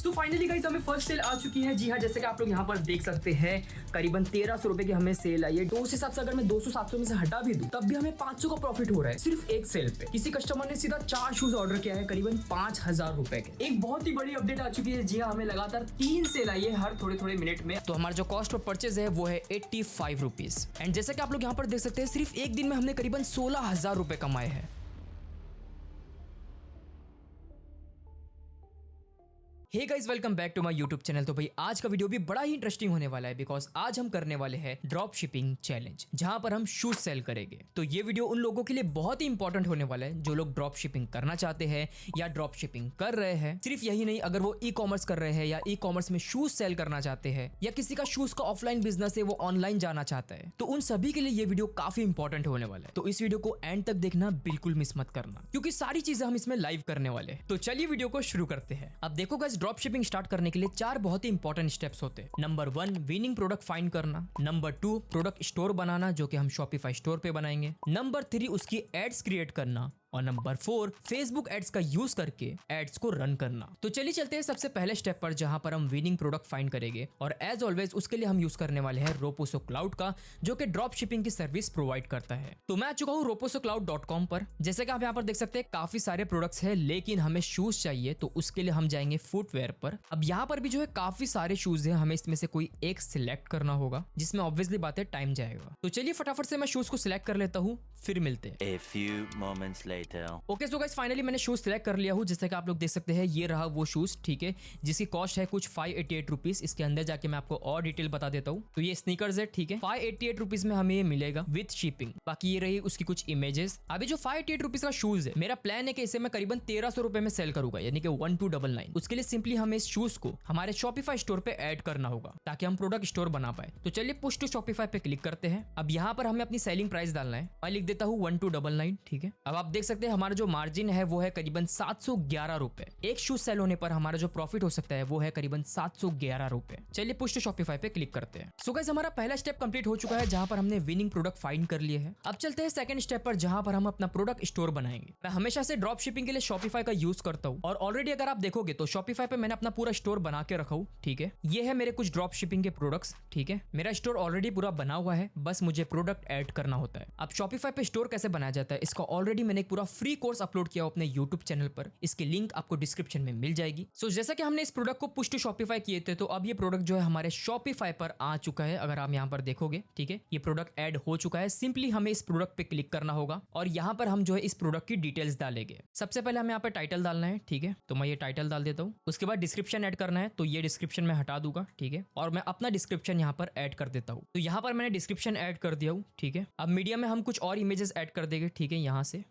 तो finally guys हमें first cell आ चुकी है। जी हाँ, जैसे कि आप लोग यहाँ पर देख सकते हैं करीबन 1300 रुपए की हमें सेल आई है। तो उस हिसाब से अगर मैं 200-700 में से हटा भी दूं तब भी हमें 500 का प्रॉफिट हो रहा है सिर्फ एक सेल पे। किसी कस्टमर ने सीधा 4 शूज ऑर्डर किया है करीबन 5000 रुपए के। एक बहुत ही बड़ी अपडेट आ चुकी है। जी हाँ, हमें लगातार 3 सेल आई है हर थोड़े मिनट में। तो हमारा जो कॉस्ट ऑफ परचेज है वो है 85 रुपीज। एंड जैसे कि आप लोग यहाँ पर देख सकते हैं सिर्फ एक दिन में हमने करीबन 16,000 रुपए कमाए हैं। Hey guys, welcome back to my YouTube channel. तो भाई आज का वीडियो भी बड़ा ही इंटरेस्टिंग होने वाला है बिकॉज आज हम करने वाले हैं ड्रॉप शिपिंग चैलेंज, जहां पर हम शूज सेल करेंगे। तो ये वीडियो उन लोगों के लिए बहुत ही इंपॉर्टेंट होने वाला है जो लोग ड्रॉप शिपिंग करना चाहते हैं या ड्रॉप शिपिंग कर रहे हैं। सिर्फ यही नहीं, अगर वो ई कॉमर्स कर रहे हैं या ई कॉमर्स में शूज सेल करना चाहते हैं या किसी का शूज का ऑफलाइन बिजनेस है वो ऑनलाइन जाना चाहता है, तो उन सभी के लिए ये वीडियो काफी इंपॉर्टेंट होने वाला है। तो इस वीडियो को एंड तक देखना बिल्कुल मिस मत करना, क्योंकि सारी चीजें हम इसमें लाइव करने वाले हैं। तो चलिए वीडियो को शुरू करते हैं। अब देखो गाइस, ड्रॉप शिपिंग स्टार्ट करने के लिए 4 बहुत ही इंपॉर्टेंट स्टेप्स होते हैं। नंबर 1, विनिंग प्रोडक्ट फाइंड करना। नंबर 2, प्रोडक्ट स्टोर बनाना, जो कि हम शॉपिफाई स्टोर पे बनाएंगे। नंबर 3, उसकी एड्स क्रिएट करना। और नंबर 4, फेसबुक एड्स का यूज करके एड्स को रन करना। तो चलिए चलते हैं सबसे पहले स्टेप पर, जहां पर हम विनिंग प्रोडक्ट फाइंड करेंगे। और एज ऑलवेज उसके लिए हम यूज करने वाले हैं रोपोसो क्लाउड का, जो कि ड्रॉप शिपिंग की सर्विस प्रोवाइड करता है। तो मैं आ चुका हूँ roposocloud.com पर। जैसे कि आप यहाँ पर देख सकते हैं काफी सारे प्रोडक्ट्स हैं, लेकिन हमें शूज चाहिए तो उसके लिए हम जाएंगे फुटवेयर पर। अब यहाँ पर भी जो है काफी सारे शूज है, हमें इसमें से कोई एक सिलेक्ट करना होगा, जिसमें ऑब्वियसली बात है टाइम जाएगा। तो चलिए फटाफट से मैं शूज को सिलेक्ट कर लेता हूँ, फिर मिलते हैं। A few moments later. Okay so guys, finally मैंने शूज सिलेक्ट कर लिया हूँ। जैसे कि आप लोग देख सकते हैं ये रहा वो शूज, ठीक है, जिसकी कॉस्ट है कुछ 588 रुपीज। इसके अंदर जाके मैं आपको और डिटेल बता देता हूँ। तो ये स्नीकर्स है, ठीक है, 588 रुपीज में हमें ये मिलेगा विद शिपिंग। बाकी ये रही उसकी कुछ इमेजेस। अभी जो 588 रुपीज का शूज है, मेरा प्लान है कि इसे मैं करीबन 1300 रुपए में सेल करूंगा, यानी कि 1299। उसके लिए सिंपली हमें इस शूज को हमारे शॉपिफाई स्टोर पे ऐड करना होगा ताकि हम प्रोडक्ट स्टोर बना पाए। तो चलिए पुश टू शॉपिफाई पे क्लिक करते हैं। अब यहाँ पर हमें अपनी सेलिंग प्राइस डालना है। मैं लिख देता हूँ 1299, ठीक है। अब आप देख सकते हैं हमारा जो मार्जिन है वो है करीबन 711 रुपए। एक शूज सेल होने पर हमारा जो प्रॉफिट हो सकता है वो है करीबन 711 रुपए। चलिए पुश टू शॉपिफाई पे क्लिक करते हैं। सो गाइस, हमारा पहला स्टेप कंप्लीट हो चुका है, जहां पर हमने विनिंग प्रोडक्ट फाइंड कर लिए हैं। अब चलते हैं सेकंड स्टेप पर, जहां पर हम अपना प्रोडक्ट स्टोर बनाएंगे। मैं हमेशा से ड्रॉप शिपिंग के लिए शॉपिफाई का यूज करता हूँ, और ऑलरेडी अगर आप देखोगे तो शॉपिफाई पे मैंने अपना पूरा स्टोर बना के रखा हूँ, ठीक है। ये है मेरे कुछ ड्रॉप शिपिंग के प्रोडक्ट्स, ठीक है। मेरा स्टोर ऑलरेडी पूरा बना हुआ है, बस मुझे प्रोडक्ट ऐड करना होता है। अब शॉपिफाई पे स्टोर कैसे बनाया जाता है, इसका ऑलरेडी मैंने एक पूरा फ्री कोर्स अपलोड किया अपने यूट्यूब चैनल पर। इसकी लिंक आपको डिस्क्रिप्शन में मिल जाएगी। सो जैसा कि हमने इस प्रोडक्ट को पुश टू शॉपिफाई किए थे, तो अब ये प्रोडक्ट जो है हमारे शॉपिफाई पर आ चुका है। अगर आप यहाँ पर देखोगे, ठीक है, ये प्रोडक्ट ऐड हो चुका है। सिंपली हमें इस प्रोडक्ट पे क्लिक करना होगा और यहाँ पर हम जो है इस प्रोडक्ट की डिटेल्स डालेंगे। सबसे पहले हमें यहाँ पर टाइटल डालना है, ठीक है। तो मैं ये टाइटल डाल देता हूँ। उसके बाद डिस्क्रिप्शन ऐड करना है, तो ये डिस्क्रिप्शन में हटा दूंगा, ठीक है। और मैं अपना डिस्क्रिप्शन यहाँ पर ऐड कर देता हूँ। तो यहाँ पर मैंने डिस्क्रिप्शन ऐड कर दिया हूँ, ठीक है। अब मीडिया में हम कुछ और इमेजेस ऐड कर देंगे, ठीक है, यहाँ से।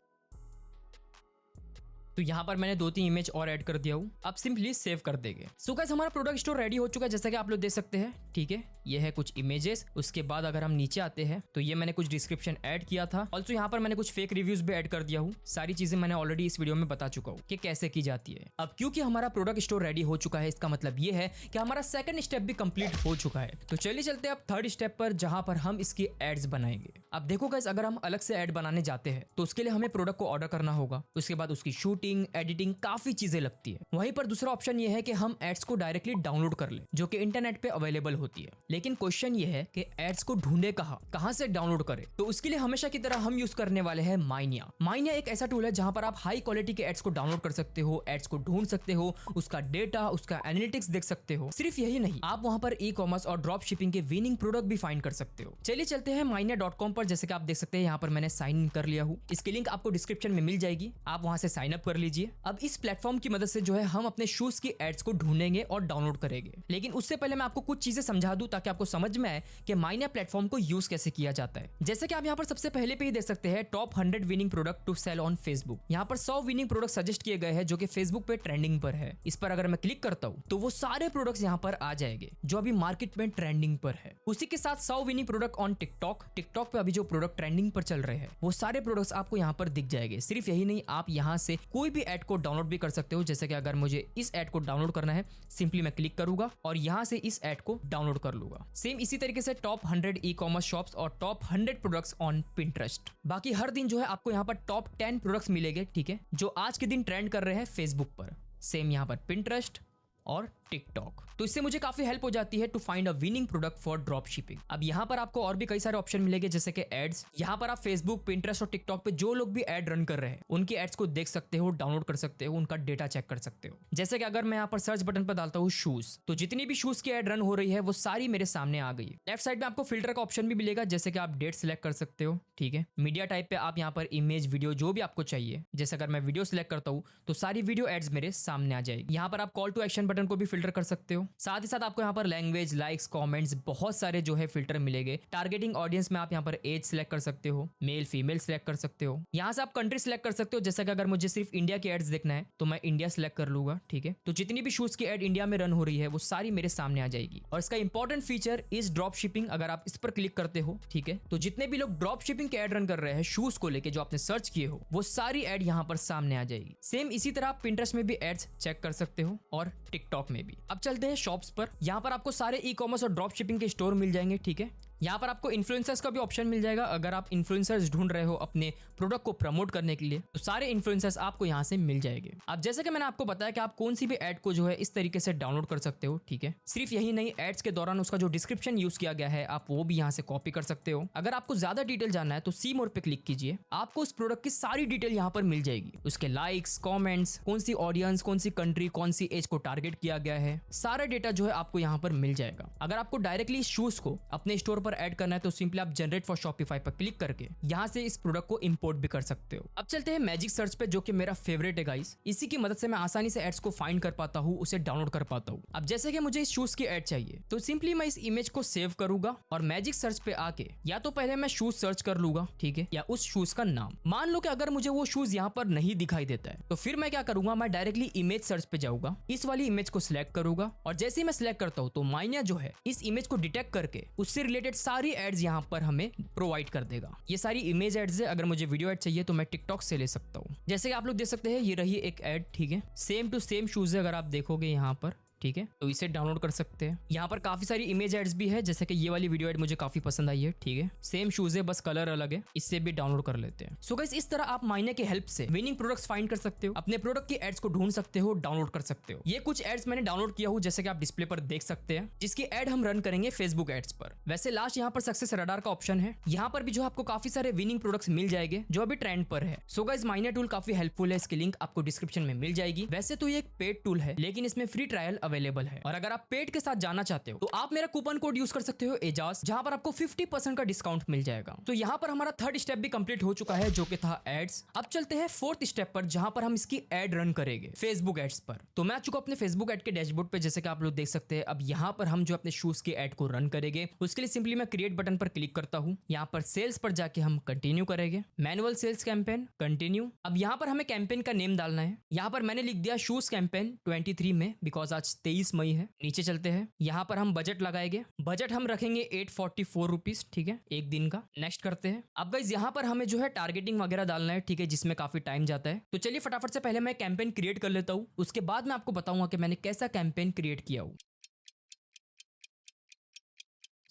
तो यहाँ पर मैंने 2-3 इमेज और ऐड कर दिया हूँ। अब सिंपली सेव कर देंगे। सो गाइस, हमारा प्रोडक्ट स्टोर रेडी हो चुका है, जैसा कि आप लोग देख सकते हैं, ठीक है। ये है कुछ इमेजेस। उसके बाद अगर हम नीचे आते हैं तो ये मैंने कुछ डिस्क्रिप्शन ऐड किया था। ऑल्सो यहाँ पर मैंने कुछ फेक रिव्यूज भी ऐड कर दिया हूँ। सारी चीजें मैंने ऑलरेडी इस वीडियो में बता चुका हूँ कि कैसे की जाती है। अब क्योंकि हमारा प्रोडक्ट स्टोर रेडी हो चुका है, इसका मतलब ये है कि हमारा सेकंड स्टेप भी कंप्लीट हो चुका है। तो चलिए चलते हैं अब थर्ड स्टेप पर, जहां पर हम इसकी एड्स बनाएंगे। अब देखो गाइस, अगर हम अलग से ऐड बनाने जाते हैं तो उसके लिए हमें प्रोडक्ट को ऑर्डर करना होगा। उसके बाद उसकी शूटिंग, एडिटिंग, काफी चीजें लगती है। वहीं पर दूसरा ऑप्शन ये है कि हम एड्स को डायरेक्टली डाउनलोड कर ले, जो कि इंटरनेट पे अवेलेबल होती है। लेकिन क्वेश्चन ये है कि एड्स को ढूंढे कहां से डाउनलोड करें। तो उसके लिए हमेशा की तरह हम यूज करने वाले हैं माइनिया। माइनिया एक ऐसा टूल है जहां पर आप हाई क्वालिटी के एड्स को डाउनलोड कर सकते हो, एड्स को ढूंढ सकते हो, उसका डेटा, उसका एनालिटिक्स देख सकते हो। सिर्फ यही नहीं, आप वहां पर ई कॉमर्स और ड्रॉप शिपिंग के विनिंग प्रोडक्ट भी फाइंड कर सकते हो। चलिए चलते हैं माइनिया.com पर। जैसे कि आप देख सकते हैं यहाँ पर मैंने साइन इन कर लिया हूँ। इसकी लिंक आपको डिस्क्रिप्शन में मिल जाएगी, आप वहां से साइन अप कर लीजिए। अब इस प्लेटफॉर्म की मदद से जो है हम अपने शूज की एड्स को ढूंढेंगे और डाउनलोड करेंगे। लेकिन उससे पहले मैं आपको कुछ चीजें समझा दूं ताकि आपको समझ में आए कि माइनिया प्लेटफॉर्म को यूज कैसे किया जाता है। जैसे कि आप यहाँ पर सबसे पहले पे ही देख सकते हैं top 100 winning product to sell on Facebook. यहाँ पर 100 विनिंग प्रोडक्ट सजेस्ट किए गए हैं जो कि फेसबुक पे ट्रेंडिंग पर है। इस पर अगर मैं क्लिक करता हूँ तो वो सारे प्रोडक्ट्स यहाँ पर आ जाएंगे जो अभी मार्केट में ट्रेंडिंग पर है। उसी के साथ 100 विनिंग प्रोडक्ट ऑन टिकटॉक पे अभी जो प्रोडक्ट ट्रेंडिंग पर चल रहे हैं वो सारे प्रोडक्ट्स आपको यहाँ पर दिख जाएंगे। सिर्फ यही नहीं, आप यहाँ से कोई भी एड को डाउनलोड भी कर सकते हो। जैसे कि अगर मुझे इस एड को डाउनलोड करना है, सिंपली मैं क्लिक करूंगा और यहाँ से इस एड को डाउनलोड कर लूंगा। सेम इसी तरीके से टॉप 100 ई कॉमर्स शॉप्स और टॉप 100 प्रोडक्ट्स ऑन पिंटरेस्ट। बाकी हर दिन जो है आपको यहाँ पर टॉप 10 प्रोडक्ट्स मिलेंगे, ठीक है, जो आज के दिन ट्रेंड कर रहे हैं फेसबुक पर। सेम यहाँ पर पिंटरेस्ट और टिकटॉक। तो इससे मुझे काफी हेल्प हो जाती है to find a winning product for drop shipping. अब यहाँ पर आपको और भी कई सारे ऑप्शन मिलेंगे जैसे कि एड्स। यहाँ पर आप फेसबुक, पिंटरेस्ट और टिकटॉक पे जो लोग भी एड रन कर रहे हैं उनकी एड्स को देख सकते हो, डाउनलोड कर सकते हो, उनका डेटा चेक कर सकते हो। जैसे कि अगर मैं यहाँ पर सर्च बटन पर डालता हूँ शूज, तो जितनी भी शूज की एड रन हो रही है वो सारी मेरे सामने आ गई। लेफ्ट साइड में आपको फिल्टर का ऑप्शन भी मिलेगा जैसे कि आप डेट सिलेक्ट कर सकते हो, ठीक है। मीडिया टाइप पे आप यहाँ पर इमेज, वीडियो जो भी आपको चाहिए, जैसे अगर मैं वीडियो सिलेक्ट करता हूँ तो सारी वीडियो एड्स मेरे सामने आ जाएगी। यहाँ पर आप कॉल टू एक्शन बटन को भी फिल्टर कर सकते हो। साथ ही साथ आपको यहाँ पर लैंग्वेज, लाइक्स, कमेंट्स बहुत सारे जो है फिल्टर मिलेंगे। टारगेटिंग ऑडियंस में आप यहाँ पर एज सिलेक्ट कर सकते हो, मेल फीमेल सिलेक्ट कर सकते हो। यहाँ से आप कंट्री सिलेक्ट कर सकते हो, जैसे कि अगर मुझे सिर्फ इंडिया की एड्स देखना है तो मैं इंडिया सिलेक्ट कर लूंगा, ठीक है। तो जितनी भी शूज की एड इंडिया में रन हो रही है वो सारी मेरे सामने आ जाएगी। और इसका important feature is drop shipping. अगर आप इस पर क्लिक करते हो, ठीक है, तो जितने भी लोग ड्रॉप शिपिंग के एड रन कर रहे हैं शूज को लेके जो आपने सर्च किए हो वो सारी एड यहाँ पर सामने आ जाएगी। सेम इसी तरह आप पिंटरेस्ट में भी एड्स चेक कर सकते हो और टिकटॉक में भी। अब चलते हैं शॉप्स पर। यहाँ पर आपको सारे ई कॉमर्स और ड्रॉप शिपिंग के स्टोर मिल जाएंगे, ठीक है। यहाँ पर आपको इन्फ्लुएंसर्स का भी ऑप्शन मिल जाएगा। अगर आप इन्फ्लुएंसर्स ढूंढ रहे हो अपने प्रोडक्ट को प्रमोट करने के लिए तो सारे इन्फ्लुएंसर्स आपको यहाँ से मिल जाएंगे। अब जैसे कि मैंने आपको बताया कि आप कौन सी भी एड को जो है इस तरीके से डाउनलोड कर सकते हो, ठीक है। सिर्फ यही नहीं, एड्स के दौरान उसका जो डिस्क्रिप्शन यूज किया गया है आप वो भी यहाँ से कॉपी कर सकते हो। अगर आपको ज्यादा डिटेल जानना है तो सी मोर पे क्लिक कीजिए, आपको उस प्रोडक्ट की सारी डिटेल यहाँ पर मिल जाएगी। उसके लाइक्स, कॉमेंट्स, कौन सी ऑडियंस, कौन सी कंट्री, कौन सी एज को टारगेट किया गया है, सारा डेटा जो है आपको यहाँ पर मिल जाएगा। अगर आपको डायरेक्टली शूज को अपने स्टोर पर ऐड करना है तो सिंपली आप जनरेट फॉर शॉपिफाई पर क्लिक करके यहाँ से इस प्रोडक्ट को इंपोर्ट भी कर सकते हो। अब चलते हैं मैजिक सर्च पे, जो कि मेरा फेवरेट है गाइस। इसी की मदद से मैं आसानी से एड्स को फाइंड कर पाता हूँ, उसे डाउनलोड कर पाता हूँ। अब जैसे कि मुझे इस शूज की एड चाहिए तो सिंपली मैं इस इमेज को सेव करूंगा और मैजिक सर्च पे आके या तो पहले मैं शूज सर्च कर लूंगा, ठीक है, या उस शूज का नाम। मान लो कि अगर मुझे वो शूज यहाँ पर नहीं दिखाई देता है तो फिर मैं क्या करूंगा, मैं डायरेक्टली इमेज सर्च पे जाऊंगा, इस वाली इमेज को सिलेक्ट करूंगा और जैसे ही मैं सिलेक्ट करता हूँ तो माइनिया जो है इस इमेज को डिटेक्ट करके उससे रिलेटेड सारी एड्स यहाँ पर हमें प्रोवाइड कर देगा। ये सारी इमेज एड्स है। अगर मुझे वीडियो एड चाहिए तो मैं टिकटॉक से ले सकता हूँ। जैसे कि आप लोग देख सकते हैं ये रही एक एड, ठीक है, सेम टू सेम शूज है। अगर आप देखोगे यहाँ पर, ठीक है, तो इसे डाउनलोड कर सकते हैं। यहाँ पर काफी सारी इमेज एड्स भी है, जैसे कि ये वाली वीडियो एड मुझे काफी पसंद आई है, ठीक है, सेम शूज है बस कलर अलग है, इससे भी डाउनलोड कर लेते हैं। सो गाइस, इस तरह आप माइनिया की हेल्प से विनिंग प्रोडक्ट्स फाइंड कर सकते हो, अपने प्रोडक्ट की एड्स को ढूंढ सकते हो, डाउनलोड कर सकते हो। ये कुछ एड्स मैंने डाउनलोड किया हूँ जैसे कि आप डिस्प्ले पर देख सकते हैं, जिसकी एड हम रन करेंगे फेसबुक एड्स पर। वैसे लास्ट यहाँ पर सक्सेस रडार का ऑप्शन है, यहाँ पर भी जो आपको काफी सारे विनिंग प्रोडक्ट्स मिल जाएंगे जो अभी ट्रेंड पर है। सो गाइस, माइनिया टूल काफी हेल्पफुल है, इसकी लिंक आपको डिस्क्रिप्शन में मिल जाएगी। वैसे तो ये एक पेड टूल है लेकिन इसमें फ्री ट्रायल अवेलेबल है, और अगर आप पेड के साथ जाना चाहते हो तो आप मेरा कूपन कोड यूज कर सकते हो एजाज, जहां पर आपको 50% का डिस्काउंट मिल जाएगा। तो यहाँ पर हमारा थर्ड स्टेप भी कंप्लीट हो चुका है जो कि था एड्स। अब चलते हैं फोर्थ स्टेप पर जहां पर हम इसकी एड रन करेंगे फेसबुक एड्स पर। तो मैं आ चुका अपने फेसबुक एड के डैशबोर्ड पे, जैसे कि आप लोग देख सकते हैं। अब यहाँ पर हम जो अपने शूज के एड को रन करेंगे उसके लिए सिंपली मैं क्रिएट बटन पर क्लिक करता हूँ। यहाँ पर सेल्स पर जाके हम कंटिन्यू करेंगे, मैनुअल सेल्स कैंपेन, कंटिन्यू। अब यहाँ पर हमें कैंपेन का नेम डालना है। यहाँ पर मैंने लिख दिया शूज कैंपेन 23 में, बिकॉज आज 23 मई है। नीचे चलते हैं, यहाँ पर हम बजट लगाएंगे। बजट हम रखेंगे 844 रुपीज, ठीक है, एक दिन का। नेक्स्ट करते हैं। अब गाइस यहाँ पर हमें जो है टारगेटिंग वगैरह डालना है, ठीक है, जिसमें काफी टाइम जाता है। तो चलिए फटाफट से पहले मैं कैंपेन क्रिएट कर लेता हूँ, उसके बाद मैं आपको बताऊंगा कि मैंने कैसा कैंपेन क्रिएट किया हूँ।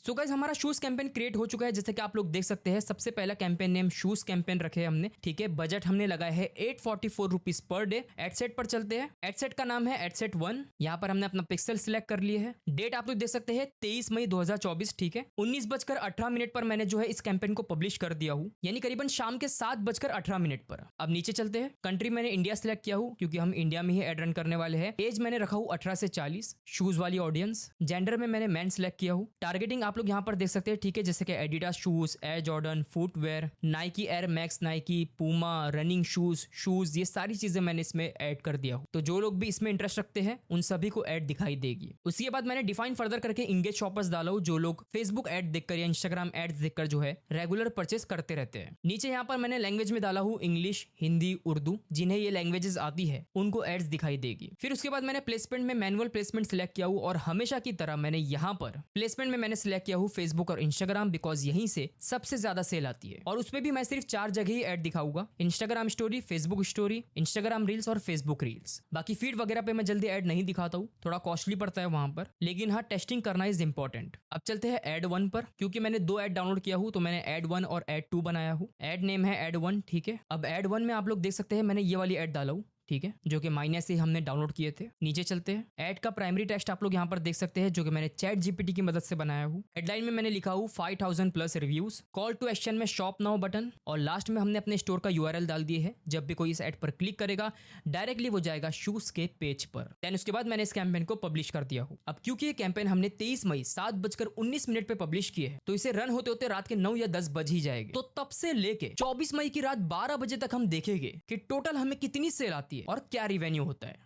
सो गाइस, हमारा शूज कैंपेन क्रिएट हो चुका है, जैसे कि आप लोग देख सकते हैं। सबसे पहला कैंपेन नेम शूज कैंपेन रखे हमने, ठीक है। बजट हमने लगाया है 844 रुपीज पर डे। एडसेट पर चलते हैं। एडसेट का नाम है एडसेट 1। यहाँ पर हमने अपना पिक्सल सिलेक्ट कर लिए है। डेट आप लोग देख सकते हैं 23 मई 2024, ठीक है। 19:18 पर मैंने जो है इस कैंपेन को पब्लिश कर दिया हूँ, यानी करीबन शाम के 7:18 पर। अब नीचे चलते हैं। कंट्री मैंने इंडिया सिलेक्ट किया हूँ क्योंकि हम इंडिया में ही एड रन करने वाले हैं। एज मैंने रखा हूँ 18 से 40, शूज वाली ऑडियंस। जेंडर में मैंने मैन सिलेक्ट किया हूँ। टारगेटिंग आप लोग यहाँ पर देख सकते हैं, ठीक है, जैसे कि Adidas shoes, air Jordan, footwear, Nike air max, Nike, Puma, running shoes, ये सारी चीजें मैंने इसमें ऐड कर दिया हूँ। तो जो लोग भी इसमें इंटरेस्ट रखते हैं उन सभी को ऐड दिखाई देगी। उसके बाद मैंने डिफाइन फर्दर करके इंगेज शॉपर्स डाला हूँ, जो लोग फेसबुक ऐड देखकर या इंस्टाग्राम एड्स देखकर जो है रेगुलर परचेस करते रहते हैं। नीचे यहाँ पर मैंने लैंग्वेज में डाला हूँ इंग्लिश, हिंदी, उर्दू। जिन्हें ये लैंग्वेजेस आती है उनको एड्स दिखाई देगी। फिर उसके बाद मैंने प्लेसमेंट में मैनुअल प्लेसमेंट सिलेक्ट किया हूँ, और हमेशा की तरह मैंने यहाँ पर प्लेसमेंट में मैंने सिलेक्ट किया हूँ फेसबुक और इंस्टाग्राम, बिकॉज यहीं से सबसे ज्यादा सेल आती है। और उसमें भी मैं सिर्फ 4 जगह ही ऐड दिखाऊंगा, Instagram story, Facebook story, Instagram reels और फेसबुक रील्स। बाकी फीड वगैरह पे मैं जल्दी ऐड नहीं दिखाता हूँ, थोड़ा कॉस्टली पड़ता है वहां पर, लेकिन हाँ टेस्टिंग करना इज इंपॉर्टेंट। अब चलते हैं एड 1 पर, क्योंकि मैंने 2 ऐड डाउनलोड किया हूँ तो मैंने एड 1 और एड 2 बनाया हूँ। एड नेम है एड 1, ठीक है। अब एड 1 में आप लोग देख सकते हैं मैंने ये वाली ऐड डाला हूँ, ठीक है, जो कि माइने से हमने डाउनलोड किए थे। नीचे चलते हैं, ऐड का प्राइमरी टेक्स्ट आप लोग यहाँ पर देख सकते हैं, जो कि मैंने चैट जीपीटी की मदद से बनाया हूँ। हेडलाइन में मैंने लिखा हूँ 5000 plus reviews, call to action में शॉप नाउ बटन, और लास्ट में हमने अपने स्टोर का यूआरएल डाल दिए है। जब भी कोई इस ऐड पर क्लिक करेगा डायरेक्टली वो जाएगा शूज के पेज पर। देन उसके बाद मैंने इस कैंपेन को पब्लिश कर दिया हूँ। अब क्योंकि ये कैंपेन हमने 23 मई 7:19 पे पब्लिश किए हैं, तो इसे रन होते होते रात के 9 या 10 बज ही जाएंगे। तो तब से लेके 24 मई की रात 12 बजे तक हम देखेंगे कि टोटल हमें कितनी सेल आती है और क्या रिवेन्यू होता है।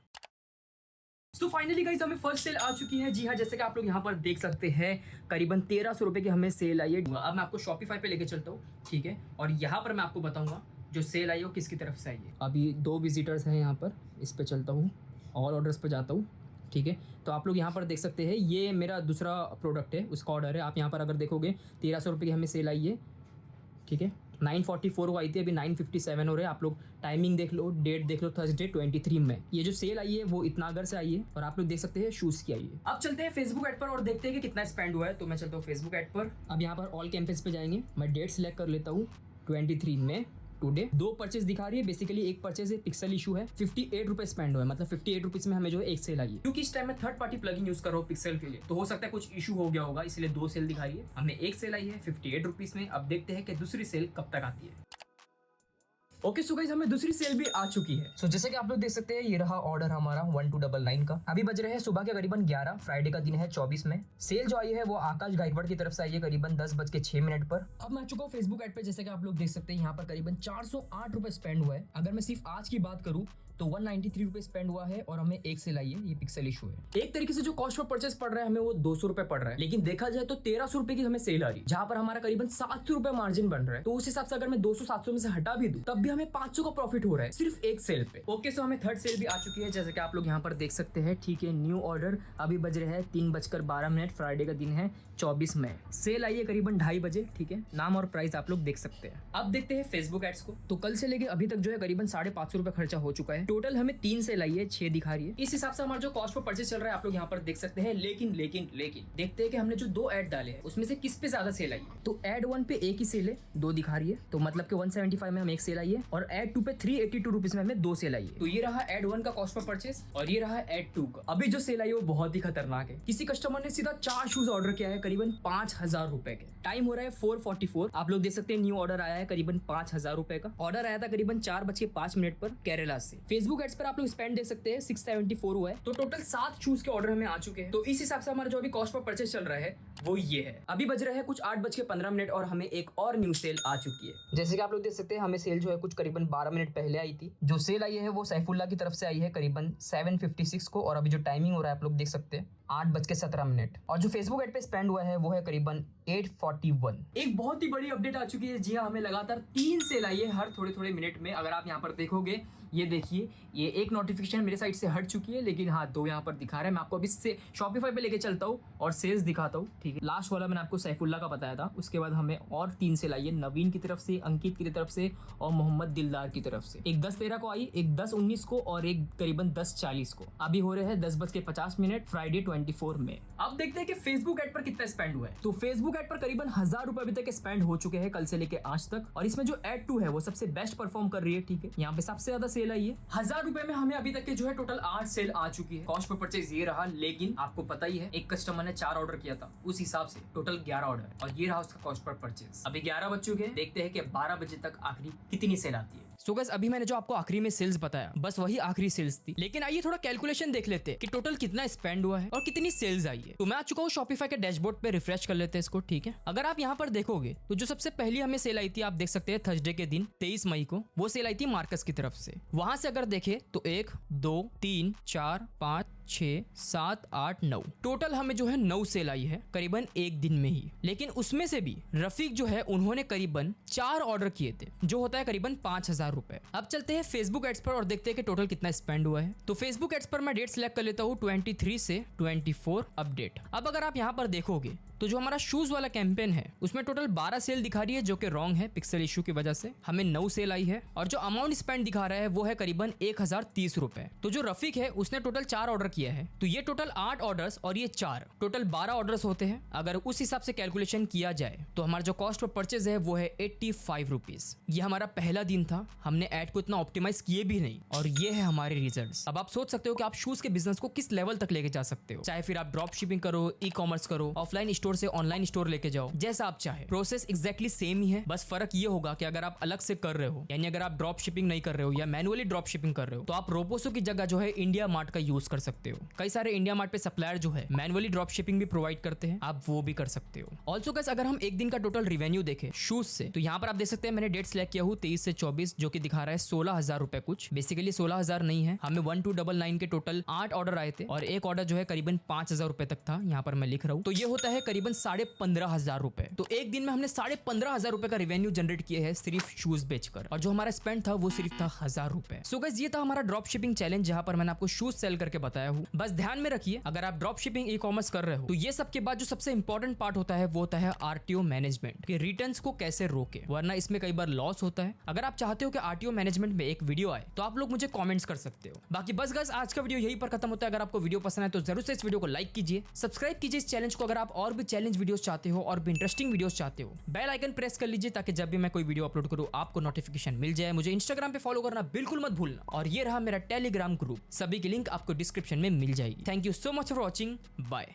तो फाइनली गाइस हमें फर्स्ट सेल आ चुकी है। जी हाँ, जैसे कि आप लोग यहाँ पर देख सकते हैं, करीबन 1300 रुपए की हमें सेल आई है। अब मैं आपको शॉपिफाई पे लेके चलता हूँ, ठीक है, और यहाँ पर मैं आपको बताऊंगा जो सेल आई है वो किसकी तरफ से आई है। अभी 2 विजिटर्स हैं यहाँ पर, इस पे चलता हूँ, ऑल ऑर्डर्स पे जाता हूँ, ठीक है। तो आप लोग यहाँ पर देख सकते हैं, ये मेरा दूसरा प्रोडक्ट है, उसका ऑर्डर है। आप यहाँ पर अगर देखोगे 1300 रुपये की हमें सेल आई है, ठीक है। 944 को आई थी, अभी 957 हो रहे हैं। आप लोग टाइमिंग देख लो, डेट देख लो, थर्सडे 23 में ये जो सेल आई है वो इतनागर से आई है, और आप लोग देख सकते हैं शूज की आई है। अब चलते हैं फेसबुक ऐड पर और देखते हैं कि कितना स्पेंड हुआ है। तो मैं चलता हूँ फेसबुक ऐड पर। अब यहाँ पर ऑल कैंपेन्स पे जाएंगे, मैं डेट सिलेक्ट कर लेता हूँ 23 में टुडे। 2 परचेज दिखा रही है, बेसिकली एक परचेज है, पिक्सल इशू है। 58 रुपए स्पेंड हुआ है, मतलब 58 रुपीज में हमें जो है एक सेल आई है। क्योंकि इस टाइम में थर्ड पार्टी प्लगइन यूज कर रहा हूँ पिक्सल के लिए, तो हो सकता है कुछ इशू हो गया होगा, इसलिए 2 सेल दिखाई है। हमें एक सेल आई है 58 रुपीज में। अब देखते हैं कि दूसरी सेल कब तक आती है। ओके सो गाइस हमें दूसरी सेल भी आ चुकी है। सो जैसे कि आप लोग देख सकते हैं, ये रहा ऑर्डर हमारा 1299 का। अभी बज रहे हैं सुबह के करीबन 11, फ्राइडे का दिन है 24 में। सेल जो आई है वो आकाश गायकवाड़ की तरफ से आई है करीबन 10:06 पर। अब मैं आ चुका हूँ फेसबुक ऐड पे। जैसे कि आप लोग देख सकते हैं, यहाँ पर करीबन 408 रुपए स्पेंड हुआ है। अगर मैं सिर्फ आज की बात करूँ तो 193 रुपए स्पेंड हुआ है, और हमें एक सेल आई है, ये पिक्सल इशू है। एक तरीके से जो कॉस्ट पर परचेस पड़ रहा है हमें वो 200 रुपए पड़ रहा है, लेकिन देखा जाए तो 1300 रुपए की हमें सेल आ रही है, जहां पर हमारा करीबन 700 रुपए मार्जिन बन रहा है। तो उस हिसाब से अगर मैं 200-700 में से हटा भी दूं तब भी हमें 500 का प्रॉफिट हो रहा है सिर्फ एक सेल पे। ओके सो हमें थर्ड सेल भी आ चुकी है, जैसे कि आप लोग यहाँ पर देख सकते हैं, ठीक है। न्यू ऑर्डर, अभी बज रहे हैं 3:12, फ्राइडे का दिन है 24 में। सेल आई है करीबन 2:30 बजे, ठीक है। नाम और प्राइस आप लोग देख सकते हैं। अब देखते हैं फेसबुक एड्स को। तो कल से लेके अभी तक जो है करीबन 550 रुपए खर्चा हो चुका है। टोटल हमें 3 सेल आई है, 6 दिखा रही है। इस हिसाब से हमारा जो कॉस्ट पर परचेस चल रहा है आप लोग यहाँ पर देख सकते हैं। लेकिन देखते हैं कि हमने जो 2 ऐड डाले हैं उसमें से किस पे ज्यादा सेल आई है। तो ऐड 1 पे एक ही सेल है, 2 दिखा रही है, तो मतलब कि 175 में हमें एक सेल आई है, और ऐड 2 पे 382 रुपीज में हमें 2 सेल आई है। तो ये रहा ऐड 1 का कॉस्ट पर परचेस, और ये रहा ऐड 2 का। अभी जो सेल आई है वो बहुत ही खतरनाक है। किसी कस्टमर ने सीधा 4 शूज ऑर्डर किया है करीबन 5000 रुपए के। टाइम हो रहा है 4:44। आप लोग देख सकते हैं न्यू ऑर्डर आया है करीबन 5000 रुपए का। ऑर्डर आया था करीबन 4:05 पर केरला से। फेसबुक एड्स पर आप लोग स्पेंड देख सकते हैं 674 हुआ है। तो टोटल 7 शूज के ऑर्डर हमें आ चुके हैं। तो इस हिसाब से हमारा जो अभी कॉस्ट पर परचेस चल रहा है वो ये है। अभी बज रहे हैं कुछ 8:15 और हमें एक और न्यू सेल आ चुकी है। जैसे कि आप लोग देख सकते हैं, हमें सेल जो है कुछ करीबन 12 मिनट पहले आई थी। जो सेल आई है वो सैफुल्ला की तरफ से आई है करीबन 7:56 को, और अभी जो टाइमिंग हो रहा है आप लोग देख सकते हैं 8:17। और जो फेसबुक एड पे स्पेंड हुआ है वो है करीबन 841। एक बहुत ही बड़ी अपडेट आ चुकी है। जी हाँ, हमें लगातार 3 सेल आई है हर थोड़े मिनट में। अगर आप यहाँ पर देखोगे, ये देखिए, ये एक नोटिफिकेशन मेरे साइड से हट चुकी है, लेकिन हाँ 2 यहाँ पर दिखा रहा है। मैं आपको अभी से शॉपिफाई पे लेके चलता हूँ और सेल्स दिखाता हूँ, ठीक है। लास्ट वाला मैंने आपको सैफुल्ला का बताया था। उसके बाद हमें और 3 सेल आई है, नवीन की तरफ से, अंकित की तरफ से, और मोहम्मद दिलदार की तरफ से। एक 10:13 को आई, एक 10:19 को, और एक करीबन 10:40 को। अभी हो रहे हैं 10:50 फ्राइडे 24 में। अब देखते हैं कि फेसबुक एड पर कितना स्पेंड हुआ है। तो फेसबुक एड पर करीबन 1000 रुपए अभी तक स्पेंड हो चुके हैं कल से लेके आज तक, और इसमें जो एड 2 है वो सबसे बेस्ट परफॉर्म कर रही है, ठीक है। यहाँ पे सबसे ज्यादा सेल आई है। 1000 रुपए में हमें अभी तक के जो है टोटल 8 सेल आ चुकी है। कॉस्ट पर परचेज ये रहा, लेकिन आपको पता ही है एक कस्टमर ने 4 ऑर्डर किया था, उस हिसाब से टोटल 11 ऑर्डर, और ये रहा उसका कॉस्ट पर परचेज। अभी 11 बज चुके हैं, देखते हैं कि 12 बजे तक आखिरी कितनी सेल आती है। सो गाइस, अभी मैंने जो आपको आखिरी में सेल्स बताया, बस वही आखिरी सेल्स थी। लेकिन आइए थोड़ा कैलकुलेशन देख लेते हैं कि टोटल कितना स्पेंड हुआ है और कितनी सेल्स आई है। तो मैं आ चुका हूँ शॉपिफाई के डैशबोर्ड पे, रिफ्रेश कर लेते हैं इसको, ठीक है। अगर आप यहाँ पर देखोगे तो जो सबसे पहली हमें सेल आई थी, आप देख सकते हैं थर्सडे के दिन 23 मई को, वो सेल आई थी मार्कस की तरफ से। वहां से अगर देखे तो 1 2 3 4 5 6 7 8 9 टोटल हमें जो है 9 सेल आई है करीबन एक दिन में ही। लेकिन उसमें से भी रफीक जो है उन्होंने करीबन 4 ऑर्डर किए थे, जो होता है करीबन 5000 रुपए। अब चलते हैं फेसबुक एड्स पर और देखते हैं कि टोटल कितना स्पेंड हुआ है। तो फेसबुक एड्स पर मैं डेट सिलेक्ट कर लेता हूँ 23 से 24 अपडेट। अब अगर आप यहाँ पर देखोगे तो जो हमारा शूज वाला कैंपेन है उसमें टोटल 12 सेल दिखा रही है, जो कि रॉन्ग है पिक्सल इशू की वजह से। हमें 9 सेल आई है और जो अमाउंट स्पेंड दिखा रहा है वो है करीबन 1030 रुपए। तो जो रफीक है उसने टोटल 4 ऑर्डर किया है, तो ये टोटल 8 ऑर्डर्स और ये 4 टोटल 12 ऑर्डर्स होते हैं। अगर उस हिसाब से कैलकुलेशन किया जाए तो हमारा जो कॉस्ट पर परचेज है वो है 85 रुपीज। ये हमारा पहला दिन था, हमने ऐड को इतना ऑप्टिमाइज किए भी नहीं और ये है हमारे रिजल्ट्स। अब आप सोच सकते हो कि आप शूज के बिजनेस को किस लेवल तक लेके जा सकते हो, चाहे फिर आप ड्रॉप शिपिंग करो, ई कॉमर्स करो, ऑफलाइन स्टोर से ऑनलाइन स्टोर लेके जाओ, जैसा आप चाहे। प्रोसेस एग्जैक्टली सेम ही है, बस फर्क ये होगा कि अगर आप अलग से कर रहे हो, यानी अगर आप ड्रॉप शिपिंग नहीं कर रहे हो या मैनुअली ड्रॉप शिपिंग कर रहे हो, तो आप रोपोसो की जगह जो है इंडिया मार्ट का यूज कर सकते हो। कई सारे इंडिया मार्ट पे सप्लायर जो है मैनुअली ड्रॉप शिपिंग भी प्रोवाइड करते हैं, आप वो भी कर सकते हो। ऑल्सो गाइस, अगर हम एक दिन का टोटल रिवेन्यू देखें शूज से, तो यहाँ पर आप देख सकते हैं मैंने डेट सिलेक्ट किया हूँ 23 से 24, जो कि दिखा रहा है 16,000 रुपए कुछ। बेसिकली 16,000 नहीं है, हमें 1299 के टोटल 8 ऑर्डर आए थे और एक ऑर्डर जो है करीबन 5,000 रुपए तक था, यहाँ पर मैं लिख रहा हूँ। तो ये होता है करीबन 15,500 रुपए। तो एक दिन में हमने 15,500 रुपए का रेवेन्यू जनरेट किया है सिर्फ शूज बेचकर, और जो हमारा स्पेंड था वो सिर्फ था 1000 रुपए। सो गाइस, ये था हमारा ड्रॉप शिपिंग चैलेंज, जहां पर मैंने आपको शूज सेल करके बताया हूँ। बस ध्यान में रखिए, अगर आप ड्रॉप शिपिंग ई कॉमर्स कर रहे हो तो ये सब के बाद जो सबसे इंपॉर्टेंट पार्ट होता है वो होता है आरटीओ मैनेजमेंट, कि रिटर्न्स को कैसे रोके, वरना इसमें कई बार लॉस होता है। अगर आप चाहते हो कि आरटीओ मैनेजमेंट में एक वीडियो आए तो आप लोग मुझे कमेंट्स कर सकते हो। बाकी बस गाइस, आज का वीडियो यहीं पर खत्म होता है। अगर आपको वीडियो पसंद है तो जरूर से इस वीडियो को लाइक कीजिए, सब्सक्राइब कीजिए इस चैलेंज को। अगर आप और भी चैलेंज वीडियोस चाहते हो और भी इंटरेस्टिंग वीडियोस चाहते हो, बेल आइकन प्रेस कर लीजिए ताकि जब भी मैं कोई वीडियो अपलोड करूं आपको नोटिफिकेशन मिल जाए। मुझे इंस्टाग्राम पे फॉलो करना बिल्कुल मत भूलना, और ये रहा मेरा टेलीग्राम ग्रुप, सभी की लिंक आपको डिस्क्रिप्शन में मिल जाएगी। Thank you so much for watching, bye.